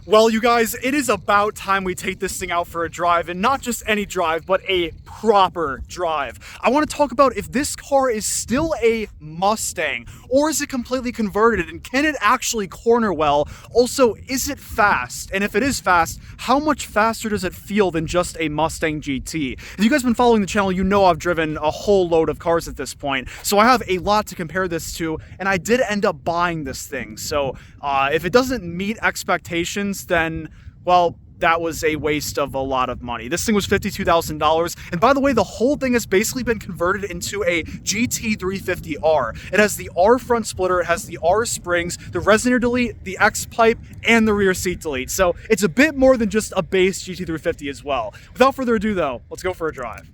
Well, you guys, it is about time we take this thing out for a drive, and not just any drive, but a proper drive. I want to talk about if this car is still a Mustang, or is it completely converted, and can it actually corner well? Also, is it fast? And if it is fast, how much faster does it feel than just a Mustang GT? If you guys have been following the channel, you know I've driven a whole load of cars at this point, so I have a lot to compare this to, and I did end up buying this thing. So if it doesn't meet expectations, then, well, that was a waste of a lot of money. This thing was $52,000, and by the way, the whole thing has basically been converted into a GT350R. It has the R front splitter, it has the R springs, the resonator delete, the X pipe, and the rear seat delete. So it's a bit more than just a base GT350 as well. Without further ado though, let's go for a drive.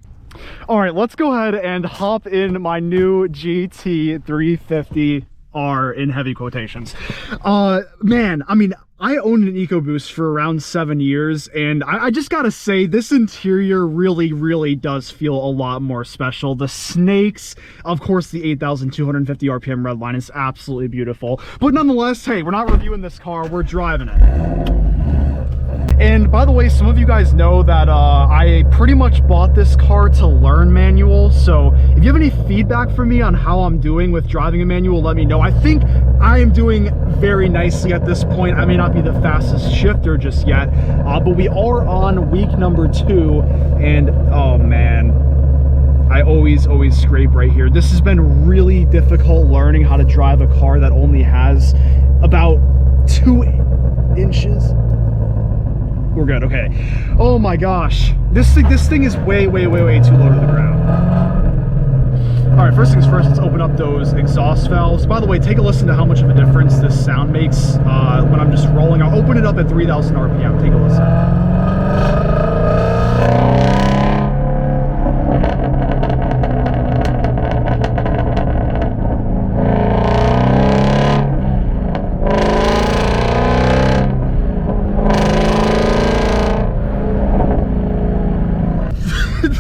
All right, let's go ahead and hop in my new GT350R in heavy quotations. Man, I mean, I owned an EcoBoost for around 7 years, and I just gotta say, this interior really does feel a lot more special. The snakes, of course, the 8,250 RPM redline is absolutely beautiful. But nonetheless, hey, we're not reviewing this car, we're driving it. And by the way, some of you guys know that I pretty much bought this car to learn manual, so if you have any feedback for me on how I'm doing with driving a manual, let me know. I think I am doing very nicely at this point. I may not be the fastest shifter just yet, but we are on week number 2, and oh man, I always scrape right here. This has been really difficult learning how to drive a car that only has about 2 inches. We're good, okay. Oh my gosh. This thing is way too low to the ground. All right, first things first, let's open up those exhaust valves. By the way, take a listen to how much of a difference this sound makes when I'm just rolling. I'll open it up at 3,000 RPM. Take a listen.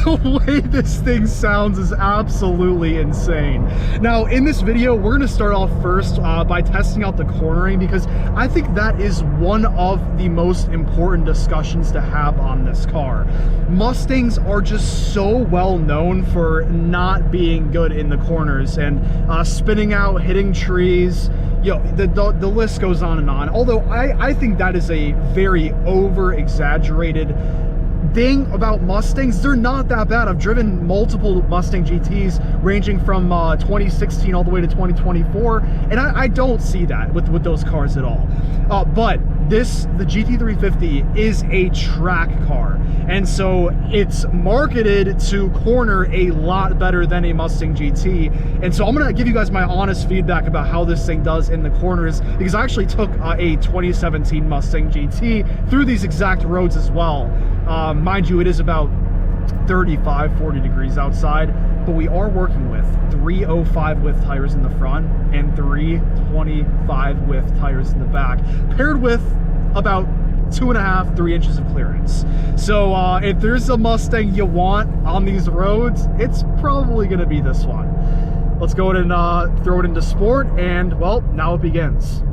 The way this thing sounds is absolutely insane. Now, in this video, we're going to start off first by testing out the cornering, because I think that is one of the most important discussions to have on this car. Mustangs are just so well known for not being good in the corners and spinning out, hitting trees. You know, the list goes on and on. Although I think that is a very over-exaggerated thing about Mustangs. They're not that bad. I've driven multiple Mustang GTs ranging from 2016 all the way to 2024, and I don't see that with those cars at all. But the GT350 is a track car, and so it's marketed to corner a lot better than a Mustang GT. And so I'm gonna give you guys my honest feedback about how this thing does in the corners, because I actually took a 2017 Mustang GT through these exact roads as well. Mind you, it is about 35-40 degrees outside, but we are working with 305 width tires in the front and 325 width tires in the back, paired with about 2.5-3 inches of clearance. So if there's a Mustang you want on these roads, it's probably going to be this one. Let's go ahead and throw it into sport, and well, now it begins.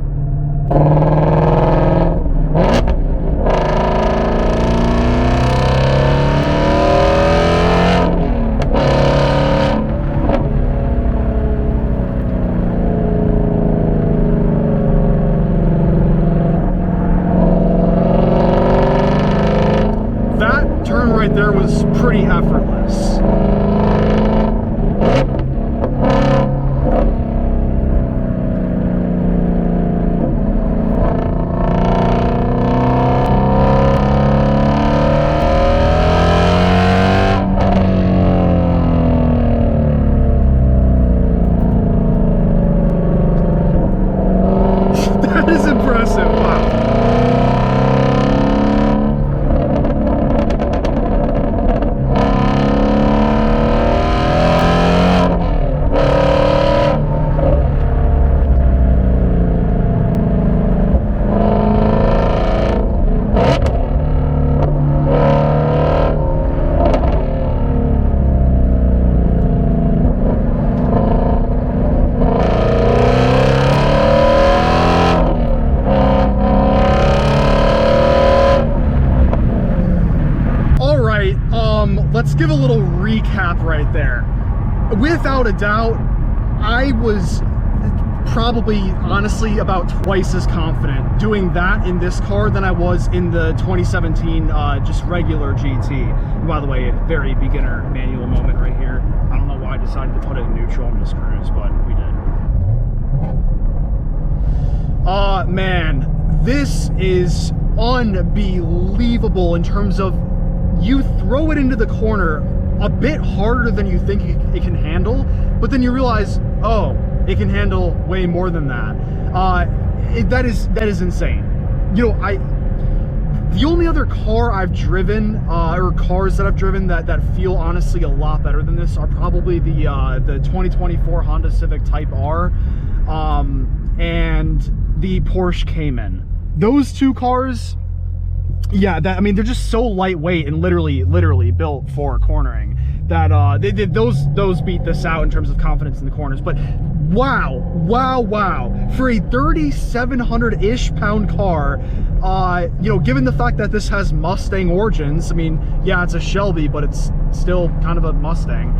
Right there was pretty effortless. let's give a little recap right there. Without a doubt, I was probably honestly about twice as confident doing that in this car than I was in the 2017 just regular GT. And by the way, very beginner manual moment right here. I don't know why I decided to put it in neutral and just cruise, but we did. Man, this is unbelievable in terms of you throw it into the corner a bit harder than you think it can handle, but then you realize, oh, it can handle way more than that. That is insane. You know, the only other car I've driven, or cars that I've driven that feel honestly a lot better than this are probably the 2024 Honda Civic Type R, and the Porsche Cayman. Those two cars, yeah, I mean, they're just so lightweight and literally built for cornering that those beat this out in terms of confidence in the corners. But wow, for a 3,700-ish pound car, you know, given the fact that this has Mustang origins, I mean, yeah, it's a Shelby, but it's still kind of a Mustang,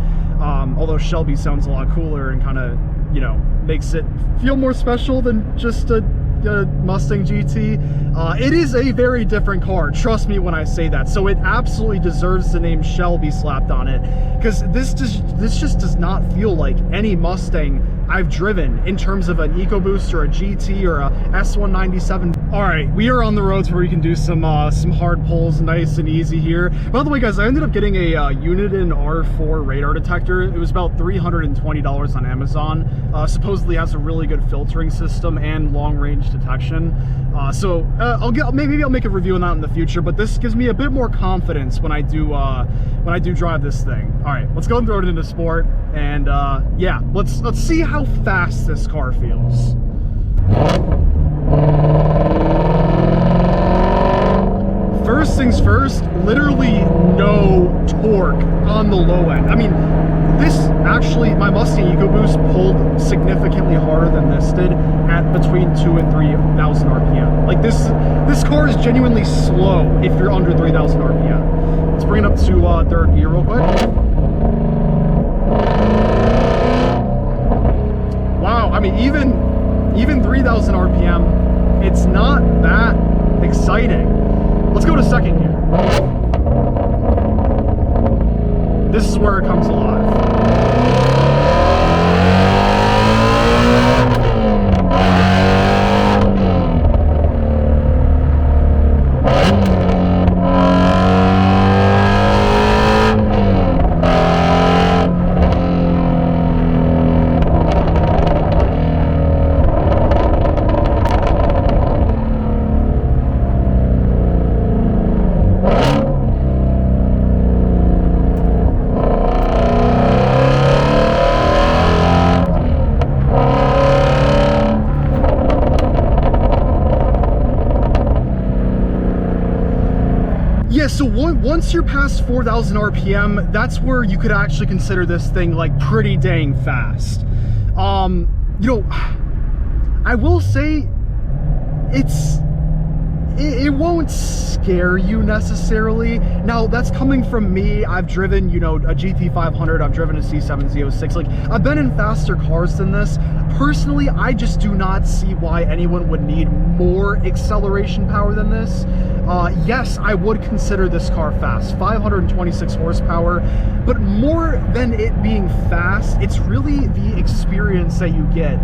although Shelby sounds a lot cooler and kind of, you know, makes it feel more special than just a Mustang GT. It is a very different car, trust me when I say that. So it absolutely deserves the name Shelby slapped on it, because this just does not feel like any Mustang I've driven in terms of an EcoBoost or a GT or a S197. All right, we are on the roads where we can do some hard pulls nice and easy here. By the way, guys, I ended up getting a Uniden R4 radar detector. It was about $320 on Amazon. Supposedly has a really good filtering system and long range detection. Maybe I'll make a review on that in the future, but this gives me a bit more confidence when I do drive this thing. All right, let's go and throw it into sport, and yeah, let's see how fast this car feels. First things first, literally no torque on the low end. I mean, this actually, my Mustang EcoBoost pulled significantly harder than this did at between 2,000 and 3,000 RPM. Like this car is genuinely slow if you're under 3,000 RPM. Let's bring it up to third gear real quick. Wow, I mean, even 3,000 RPM, it's not that exciting. Let's go to second gear. This is where it comes alive. Yeah, so once you're past 4,000 RPM, that's where you could actually consider this thing like pretty dang fast. You know, I will say it won't scare you necessarily. Now, that's coming from me. I've driven, you know, a GT500, I've driven a C7Z06. Like, I've been in faster cars than this. Personally, I just do not see why anyone would need more acceleration power than this. Yes, I would consider this car fast, 526 horsepower, but more than it being fast, it's really the experience that you get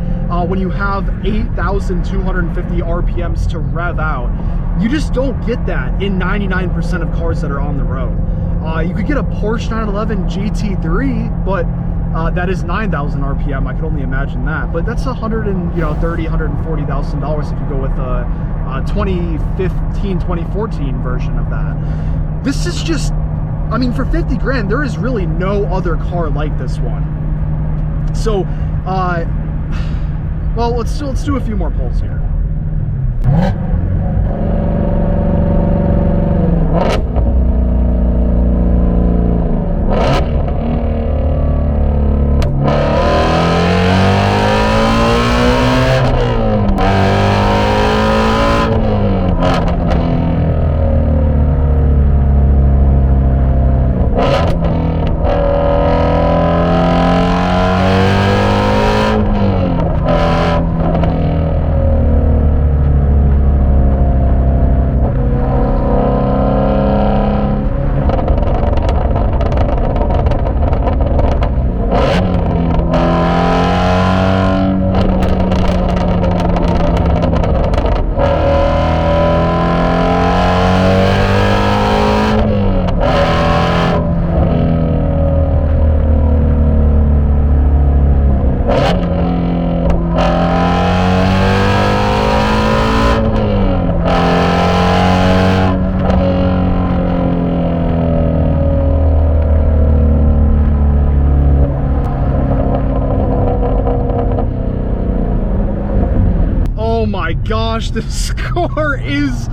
when you have 8,250 RPMs to rev out. You just don't get that in 99% of cars that are on the road. You could get a Porsche 911 GT3, but that is 9,000 RPM. I could only imagine that, but that's $140,000 if you go with a 2015, 2014 version of that. This is just, I mean, for 50 grand, there is really no other car like this one. So, well, let's do a few more pulls here. gosh, this car is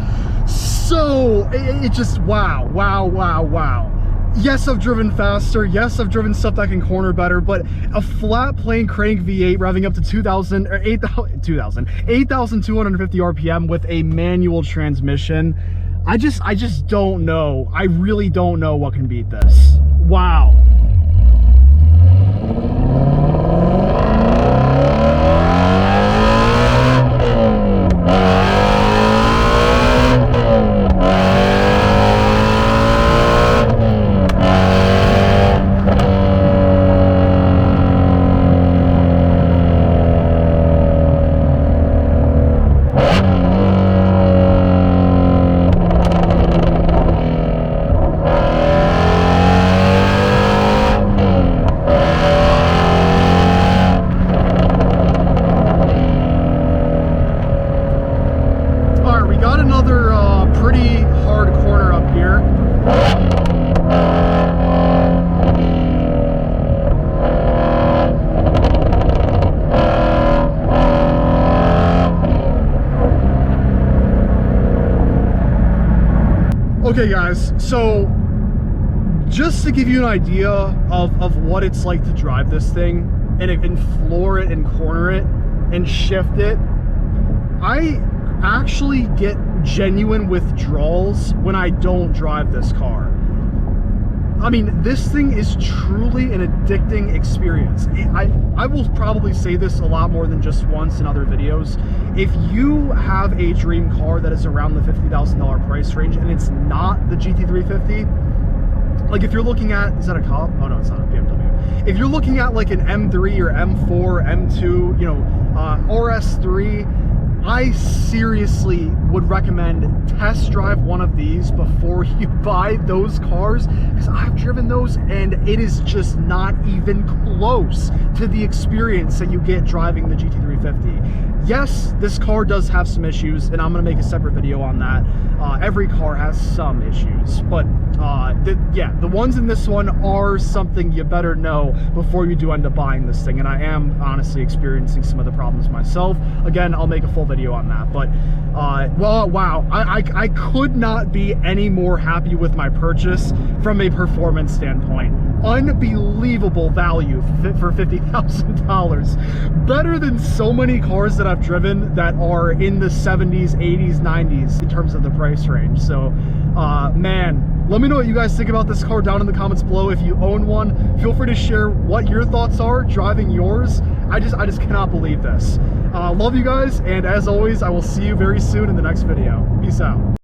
so, it just, wow, wow, wow, wow. Yes, I've driven faster. Yes, I've driven stuff that can corner better, but a flat plane crank V8 revving up to 8,250 RPM with a manual transmission. I just don't know. I really don't know what can beat this. Wow. Pretty hard corner up here. Okay guys, so just to give you an idea of what it's like to drive this thing and floor it and corner it and shift it, I actually get genuine withdrawals when I don't drive this car. I mean, this thing is truly an addicting experience. I will probably say this a lot more than just once in other videos. If you have a dream car that is around the $50,000 price range and it's not the GT350, like if you're looking at, is that a Cobb? Oh no, it's not a BMW. If you're looking at like an M3 or M4, M2, you know, RS3, I seriously would recommend test drive one of these before you buy those cars, because I've driven those and it is just not even close to the experience that you get driving the GT350. Yes, this car does have some issues, and I'm going to make a separate video on that. Every car has some issues, but the ones in this one are something you better know before you do end up buying this thing, and I am honestly experiencing some of the problems myself. Again, I'll make a full video on that, but well, wow, I could not be any more happy with my purchase from a performance standpoint. Unbelievable value for $50,000. Better than so many cars that I've driven that are in the 70s, 80s, 90s in terms of the price range. So, man, let me know what you guys think about this car down in the comments below. If you own one, feel free to share what your thoughts are driving yours. I just cannot believe this. Love you guys, and as always, I will see you very soon in the next video. Peace out.